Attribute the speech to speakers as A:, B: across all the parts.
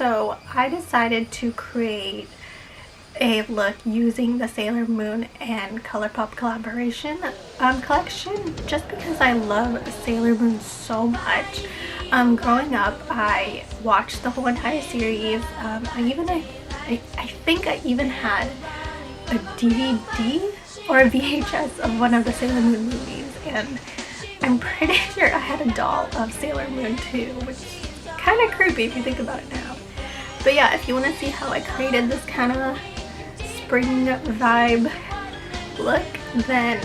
A: So I decided to create a look using the Sailor Moon and ColourPop collaboration collection, just because I love Sailor Moon so much. Growing up, I watched the whole entire series. I think I even had a DVD or a VHS of one of the Sailor Moon movies, and I'm pretty sure I had a doll of Sailor Moon too, which is kind of creepy if you think about it now. But yeah, if you want to see how I created this kind of spring vibe look, then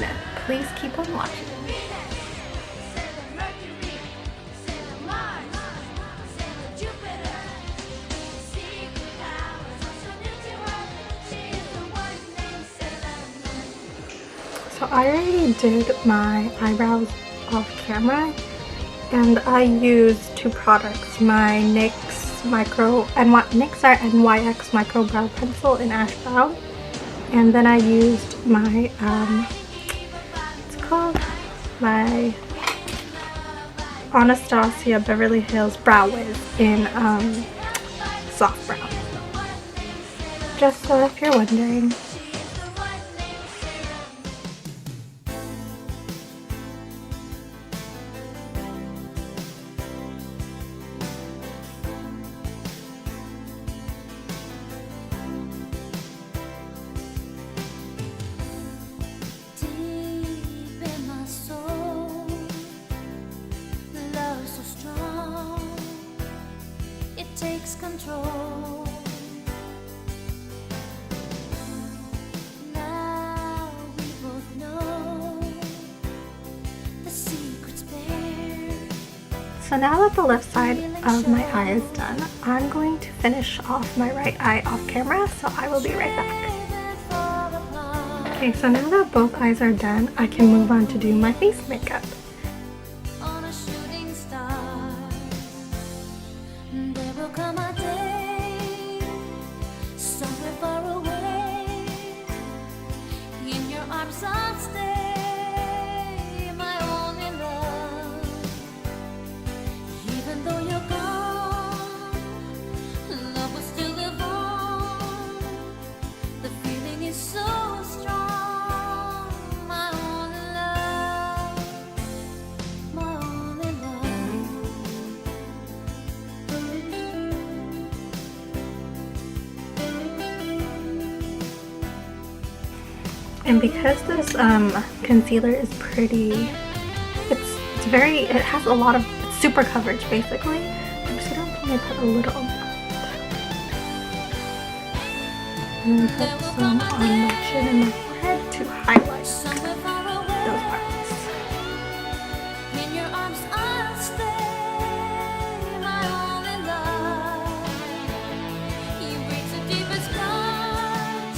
A: please keep on watching. So I already did my eyebrows off camera, and I used two products, my NYX NYX Micro Brow Pencil in Ash Brown, and then I used my, what's it called? My Anastasia Beverly Hills Brow Wiz in Soft Brown. Just so if you're wondering.
B: Control. Now we both know the secret's bare.
A: So now that the left side of my eye is done, I'm going to finish off my right eye off camera, so I will be right back. Okay, so now that both eyes are done, I can move on to do my face makeup.
B: On a shooting star, there will come a day, somewhere far away, in your arms I'll stay, my only love. Even though you're gone, love will still live on. The feeling is so strong, my only love, my only love.
A: And because this concealer is pretty, it has a lot of super coverage basically, I'm just going to only put a little on that. And then put some on my chin and my forehead to highlight those parts.
B: In your arms I'll stay, my only love. You break the deepest part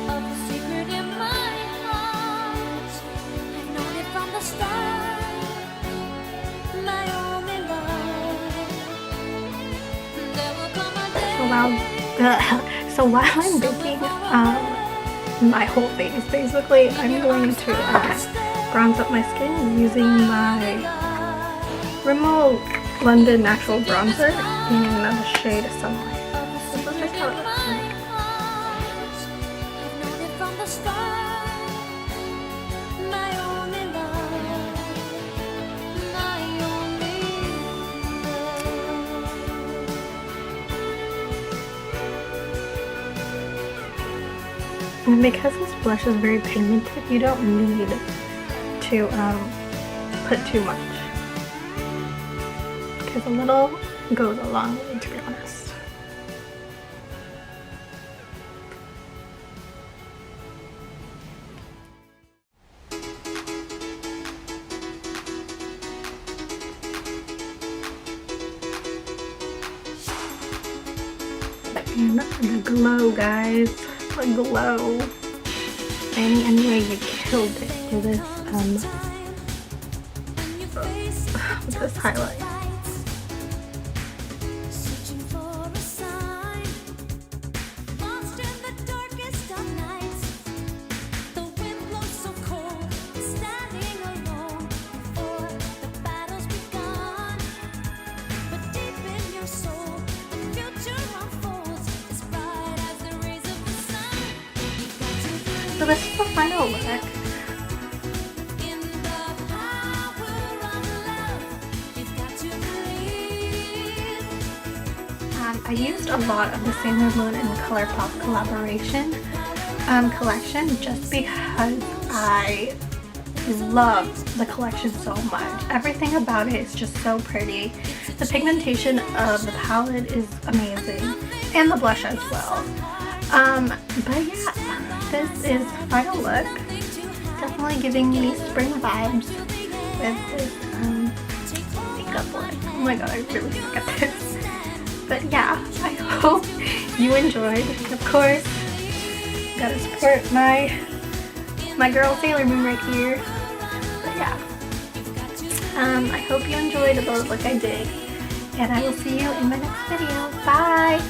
B: of the secret in my heart. I've known it from the start, my only love. There will come a day.
A: So while I'm baking my whole face, basically, I'm going to bronze up my skin using my Rimmel London Natural Bronzer in the shade Sunlight. This is just how it looks like.
B: I've known it from the start, my only love, my only love.
A: And because this blush is very pigmented, you don't need to put too much, because a little goes a long way, to be honest. And the glow, guys, the glow. Anyway, you killed it with this highlight.
B: Searching for a sign, lost in the darkest of nights. The wind blows so cold, standing alone before the battle's begun. But deep in your soul, the future
A: So this is the final look.
B: In the power of love, you've got to believe.
A: I used a lot of the Sailor Moon and ColourPop collaboration collection just because I love the collection so much. Everything about it is just so pretty. The pigmentation of the palette is amazing, and the blush as well. But yeah, this is final look. Definitely giving me spring vibes with this makeup look. Oh my god, I really suck at this. But yeah, I hope you enjoyed. Of course, gotta support my girl Sailor Moon right here. But yeah, I hope you enjoyed the look I did, and I will see you in my next video. Bye!